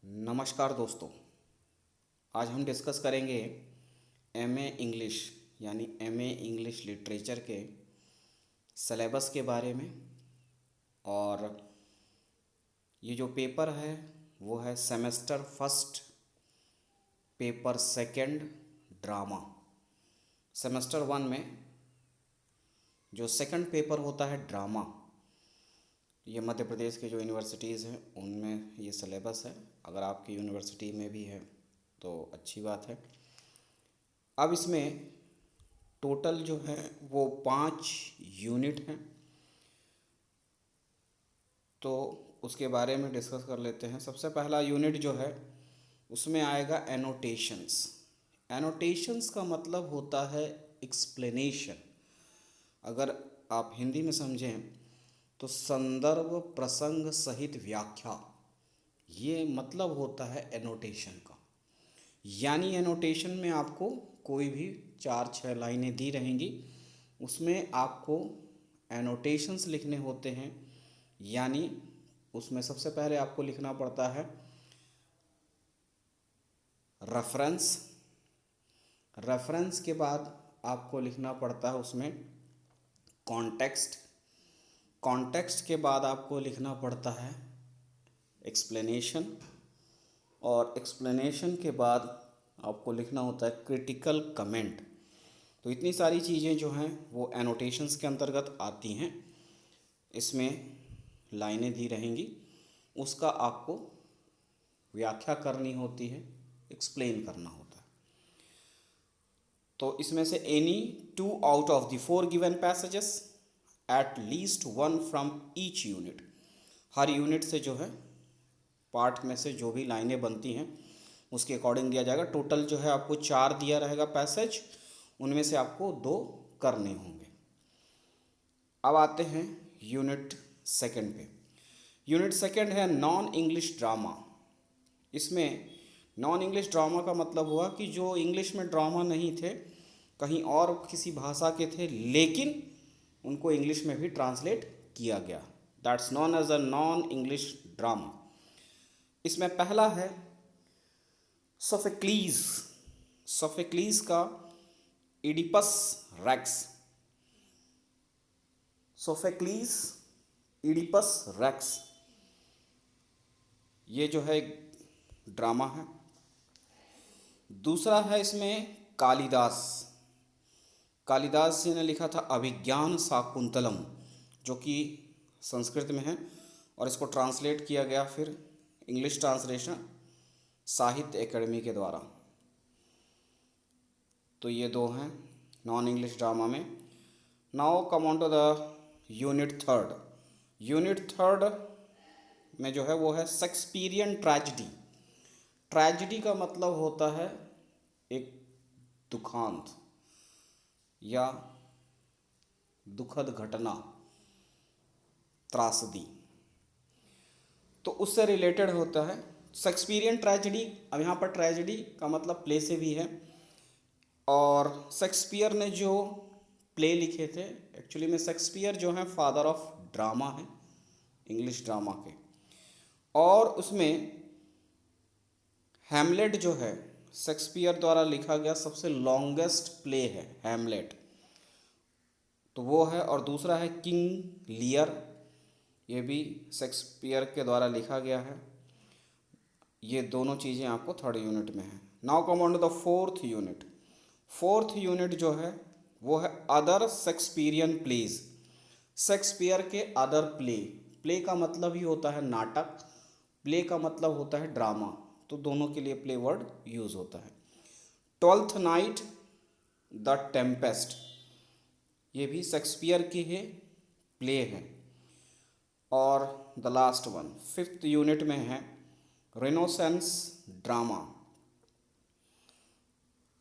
नमस्कार दोस्तों। आज हम डिस्कस करेंगे एमए इंग्लिश यानी एमए इंग्लिश लिटरेचर के सिलेबस के बारे में। और ये जो पेपर है वो है semester first paper second drama. Semester one में जो सेकंड पेपर होता है ड्रामा, ये मध्य प्रदेश के जो यूनिवर्सिटीज़ हैं उनमें ये सिलेबस है। अगर आपकी यूनिवर्सिटी में भी है तो अच्छी बात है। अब इसमें टोटल जो है वो 5 यूनिट हैं, तो उसके बारे में डिस्कस कर लेते हैं। सबसे पहला यूनिट जो है उसमें आएगा एनोटेशंस। एनोटेशंस का मतलब होता है एक्सप्लेनेशन। अगर आप हिंदी में समझें तो संदर्भ प्रसंग सहित व्याख्या, ये मतलब होता है एनोटेशन का। यानी एनोटेशन में आपको कोई भी 4-6 लाइनें दी रहेंगी, उसमें आपको एनोटेशंस लिखने होते हैं। यानी उसमें सबसे पहले आपको लिखना पड़ता है रेफरेंस। रेफरेंस के बाद आपको लिखना पड़ता है उसमें कॉन्टेक्स्ट। कॉन्टेक्स्ट के बाद आपको लिखना पड़ता है एक्सप्लेनेशन, और एक्सप्लेनेशन के बाद आपको लिखना होता है क्रिटिकल कमेंट। तो इतनी सारी चीज़ें जो हैं वो एनोटेशंस के अंतर्गत आती हैं। इसमें लाइनें दी रहेंगी, उसका आपको व्याख्या करनी होती है, एक्सप्लेन करना होता है। तो इसमें से any 2 out of the 4 given passages at least 1 from each unit. Her unit से जो है पार्ट में से जो भी लाइनें बनती हैं उसके अकॉर्डिंग दिया जाएगा। टोटल जो है आपको 4 दिया रहेगा पैसेज, उनमें से आपको 2 करने होंगे। अब आते हैं यूनिट सेकंड पे। यूनिट सेकंड है नॉन इंग्लिश ड्रामा। इसमें नॉन इंग्लिश ड्रामा का मतलब हुआ कि जो इंग्लिश में ड्रामा नहीं थे, कहीं और किसी भाषा के थे, लेकिन उनको इंग्लिश में भी ट्रांसलेट किया गया। That's non as a non English drama. इसमें पहला है सोफोक्लीज। सोफोक्लीज का Oedipus Rex. Sophocles Oedipus Rex, ये जो है ड्रामा है। दूसरा है इसमें कालिदास। कालिदास जी ने लिखा था अभिज्ञान शाकुंतलम, जो कि संस्कृत में है, और इसको ट्रांसलेट किया गया फिर इंग्लिश ट्रांसलेशन साहित्य एकेडमी के द्वारा। तो ये 2 हैं नॉन इंग्लिश ड्रामा में। Now come on to the unit third. Unit third में जो है वो है शेक्सपियरियन ट्रेजेडी। ट्रेजेडी का मतलब होता है एक दुखांत या दुखद घटना, त्रासदी, तो उससे रिलेटेड होता है शेक्सपियरियन ट्रेजेडी। अब यहाँ पर ट्रेजेडी का मतलब प्ले से भी है, और शेक्सपियर ने जो प्ले लिखे थे, एक्चुअली में शेक्सपियर जो है फादर ऑफ ड्रामा है, इंग्लिश ड्रामा के। और उसमें हैमलेट जो है शेक्सपियर द्वारा लिखा गया सबसे लॉन्गेस्ट प्ले है हैमलेट, तो वो है। और दूसरा है किंग लियर, ये भी शेक्सपियर के द्वारा लिखा गया है। ये दोनों चीज़ें आपको थर्ड यूनिट में है। Now come on to the fourth unit. Fourth unit जो है वो है अदर शेक्सपियरियन प्लेज। शेक्सपियर के अदर प्ले। प्ले का मतलब ही होता है नाटक, प्ले का मतलब होता है ड्रामा, तो दोनों के लिए प्ले वर्ड यूज होता है। ट्वेल्थ नाइट, द टेम्पेस्ट, ये भी शेक्सपियर की है प्ले है। और the last one fifth unit में है रेनेसांस ड्रामा।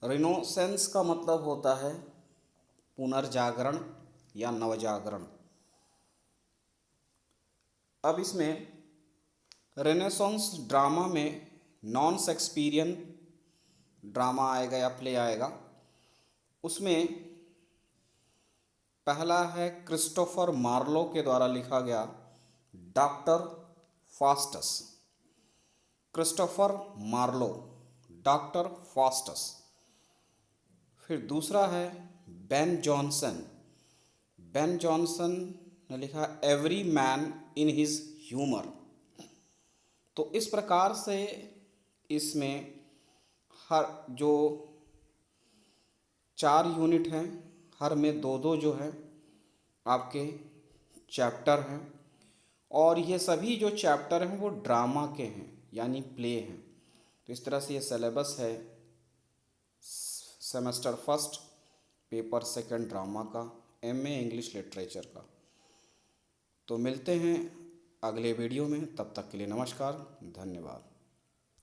रेनेसांस का मतलब होता है पुनर्जागरण या नवजागरण। अब इसमें रेनेसांस ड्रामा में नॉन शेक्सपियरियन ड्रामा आएगा या प्ले आएगा। उसमें पहला है क्रिस्टोफर मार्लो के द्वारा लिखा गया Doctor Faustus. Christopher Marlowe, Doctor Faustus. फिर दूसरा है बेन जॉनसन। बेन जॉनसन ने लिखा Every Man in His Humour. तो इस प्रकार से इसमें हर जो 4 यूनिट हैं, हर में दो दो जो है आपके चैप्टर हैं, और ये सभी जो चैप्टर हैं वो ड्रामा के हैं, यानी प्ले हैं। तो इस तरह से ये सिलेबस है semester first paper second drama का, एमए इंग्लिश लिटरेचर का। तो मिलते हैं अगले वीडियो में, तब तक के लिए नमस्कार, धन्यवाद।